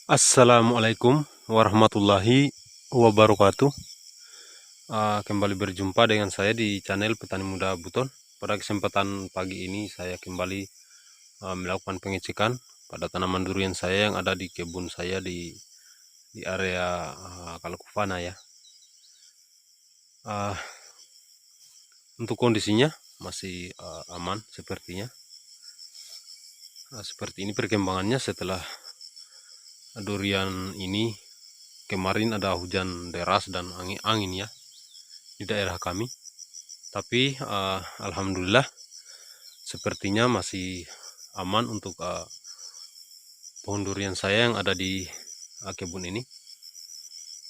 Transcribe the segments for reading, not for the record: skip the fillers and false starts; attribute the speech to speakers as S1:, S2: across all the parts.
S1: Assalamualaikum warahmatullahi wabarakatuh. Kembali berjumpa dengan saya di channel Petani Muda Buton. Pada kesempatan pagi ini saya kembali melakukan pengecekan pada tanaman durian saya yang ada di kebun saya di area Kalakufana ya. Uh, untuk kondisinya masih aman sepertinya. Seperti ini perkembangannya setelah durian ini. Kemarin ada hujan deras dan angin ya di daerah kami. Tapi alhamdulillah sepertinya masih aman untuk pohon durian saya yang ada di kebun ini.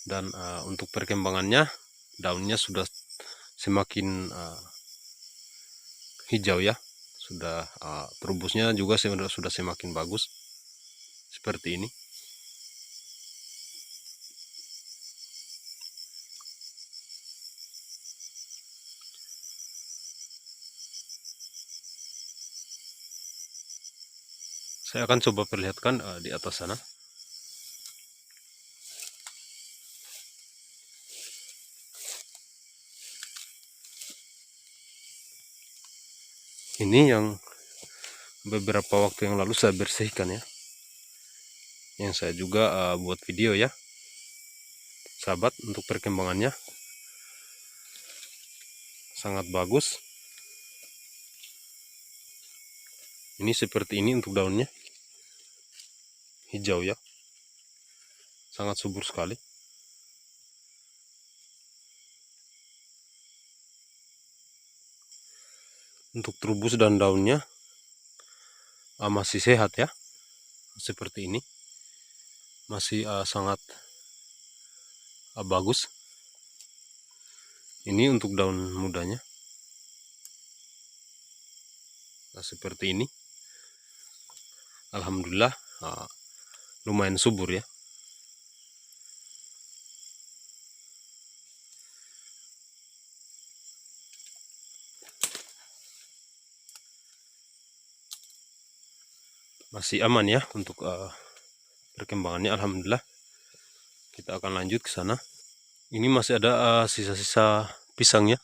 S1: Dan untuk perkembangannya, daunnya sudah semakin hijau ya. Sudah terubusnya juga sudah semakin bagus seperti ini. Saya akan coba perlihatkan di atas sana. Ini yang beberapa waktu yang lalu saya bersihkan ya. Yang saya juga buat video ya. Sahabat, untuk perkembangannya sangat bagus. Ini seperti ini untuk daunnya. Hijau ya. Sangat subur sekali. Untuk terubus dan daunnya masih sehat ya. Seperti ini. Masih sangat bagus. Ini untuk daun mudanya. Nah, seperti ini. Alhamdulillah lumayan subur ya. Masih aman ya untuk perkembangannya. Alhamdulillah. Kita akan lanjut ke sana. Ini masih ada sisa-sisa pisangnya.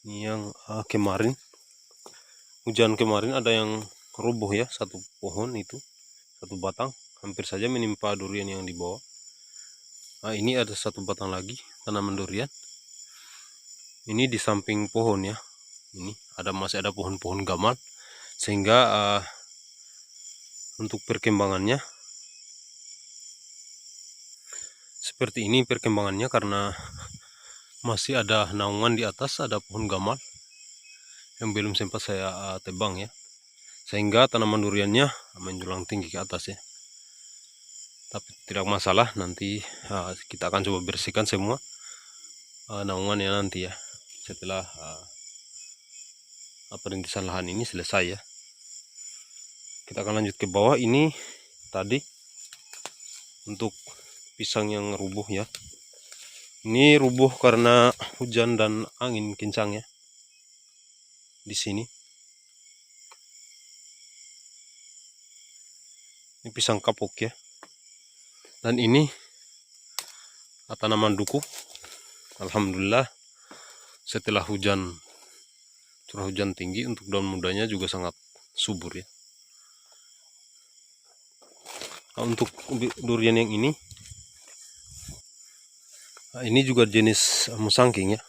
S1: Ini yang kemarin hujan kemarin ada yang rubuh ya, satu pohon itu, satu batang, hampir saja menimpa durian yang di bawah. Nah, ini ada satu batang lagi tanaman durian. Ini di samping pohon ya. Ini masih ada pohon-pohon gamal, sehingga untuk perkembangannya seperti ini perkembangannya karena masih ada naungan di atas, ada pohon gamal yang belum sempat saya tebang ya, sehingga tanaman duriannya menjulang tinggi ke atas ya. Tapi tidak masalah, nanti kita akan coba bersihkan semua naungannya nanti ya, setelah perintisan lahan ini selesai ya. Kita akan lanjut ke bawah. Ini tadi untuk pisang yang rubuh ya. Ini rubuh karena hujan dan angin kencang ya. Di sini. Ini pisang kapuk ya. Dan ini tanaman duku. Alhamdulillah setelah curah hujan tinggi, untuk daun mudanya juga sangat subur ya. Nah, untuk durian yang ini juga jenis musangking ya.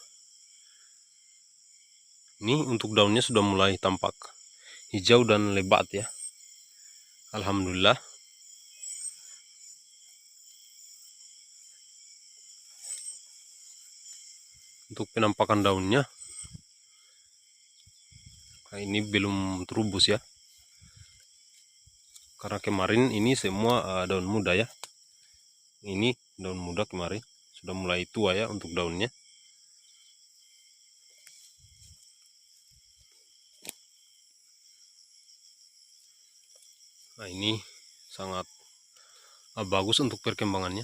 S1: Ini untuk daunnya sudah mulai tampak hijau dan lebat ya. Alhamdulillah. Untuk penampakan daunnya, nah ini belum terubus ya. Karena kemarin ini semua daun muda ya. Ini daun muda kemarin sudah mulai tua ya untuk daunnya. Nah, ini sangat bagus untuk perkembangannya.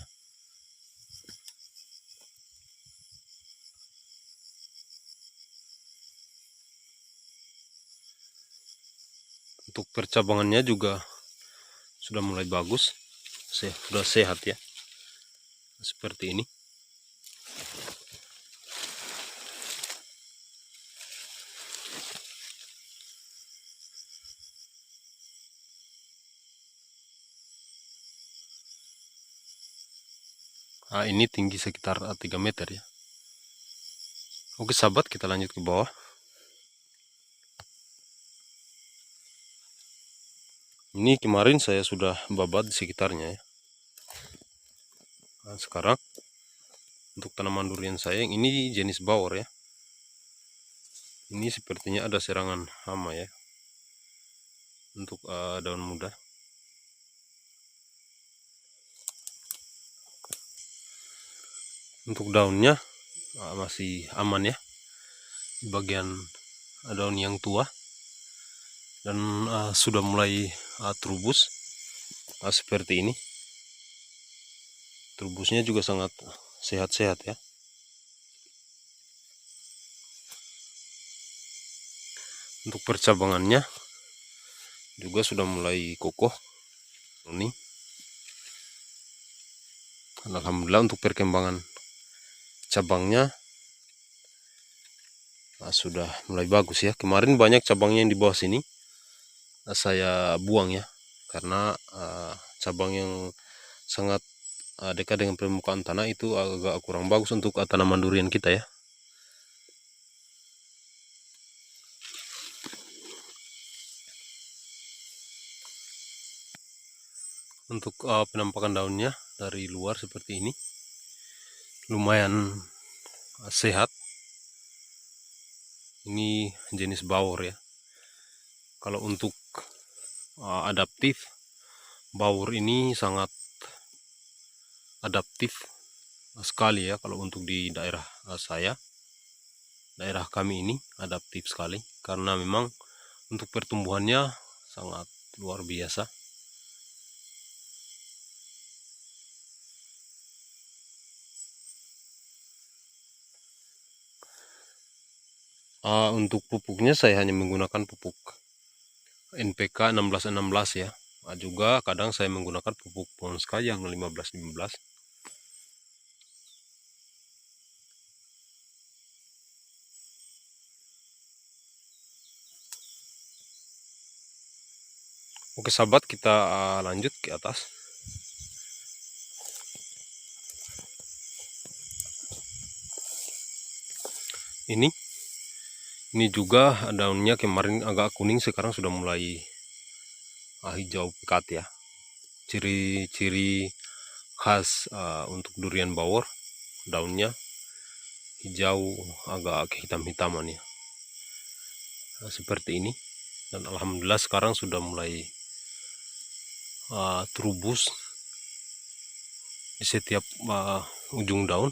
S1: Untuk Untuk percabangannya juga sudah mulai bagus, sudah sehat ya, seperti ini. Nah, ini tinggi sekitar 3 meter ya. Oke sahabat, kita lanjut ke bawah. Ini kemarin saya sudah babat di sekitarnya ya. Nah, sekarang untuk tanaman durian saya yang ini jenis bawor ya. Ini sepertinya ada serangan hama ya untuk daun muda. Untuk daunnya masih aman ya, di bagian daun yang tua, dan sudah mulai terubus seperti ini. Terubusnya juga sangat sehat-sehat ya. Untuk percabangannya juga sudah mulai kokoh ini. Alhamdulillah untuk perkembangan cabangnya sudah mulai bagus ya. Kemarin banyak cabangnya yang di bawah sini saya buang ya, karena cabang yang sangat dekat dengan permukaan tanah itu agak kurang bagus untuk tanaman durian kita ya. Untuk penampakan daunnya dari luar seperti ini, lumayan sehat. Ini jenis bawor ya. Kalau untuk adaptif, bawor ini sangat adaptif sekali ya. Kalau untuk di daerah daerah kami ini adaptif sekali, karena memang untuk pertumbuhannya sangat luar biasa. Untuk pupuknya saya hanya menggunakan pupuk NPK 1616 ya. Juga kadang saya menggunakan pupuk Ponska yang 1515. Oke sahabat, kita lanjut ke atas. Ini juga daunnya kemarin agak kuning, sekarang sudah mulai hijau pekat ya. Ciri-ciri khas untuk durian bawor, daunnya hijau agak kehitam-hitaman ya. Seperti ini. Dan alhamdulillah sekarang sudah mulai terubus di setiap ujung daun.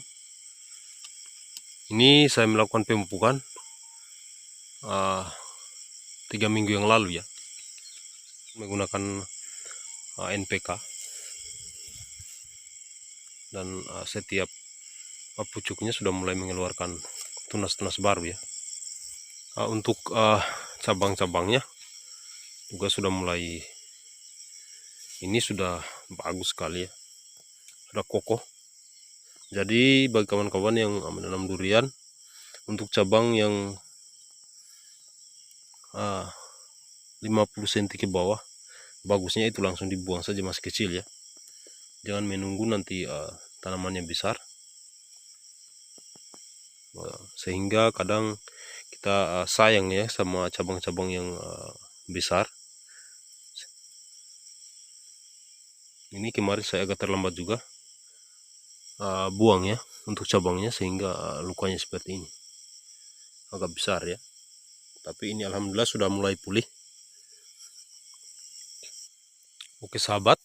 S1: Ini saya melakukan pemupukan 3 minggu yang lalu ya, menggunakan NPK, dan setiap pucuknya sudah mulai mengeluarkan tunas-tunas baru ya. Untuk cabang-cabangnya juga sudah mulai, ini sudah bagus sekali ya, sudah kokoh. Jadi bagi kawan-kawan yang menanam durian, untuk cabang yang 50 cm ke bawah, bagusnya itu langsung dibuang saja, masih kecil ya. Jangan menunggu nanti tanamannya besar, sehingga kadang kita sayang ya sama cabang-cabang yang besar. Ini kemarin saya agak terlambat juga buang ya untuk cabangnya, sehingga lukanya seperti ini, agak besar ya. Tapi ini alhamdulillah sudah mulai pulih. Oke sahabat,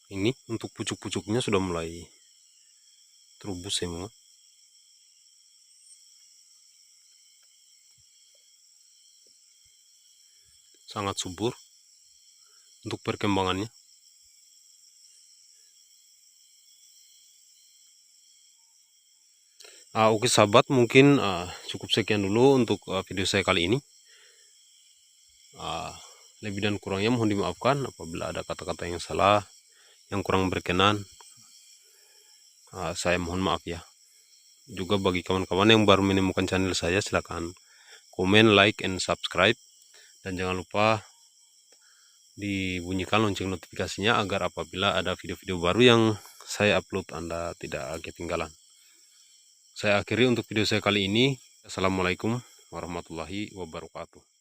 S1: ini untuk pucuk-pucuknya sudah mulai terubus semua. Sangat subur untuk perkembangannya. Oke sahabat, mungkin cukup sekian dulu untuk video saya kali ini. Lebih dan kurangnya mohon dimaafkan apabila ada kata-kata yang salah, yang kurang berkenan. Saya mohon maaf ya. Juga bagi kawan-kawan yang baru menemukan channel saya, silakan komen, like, and subscribe. Dan jangan lupa dibunyikan lonceng notifikasinya agar apabila ada video-video baru yang saya upload Anda tidak ketinggalan. Saya akhiri untuk video saya kali ini. Assalamualaikum warahmatullahi wabarakatuh.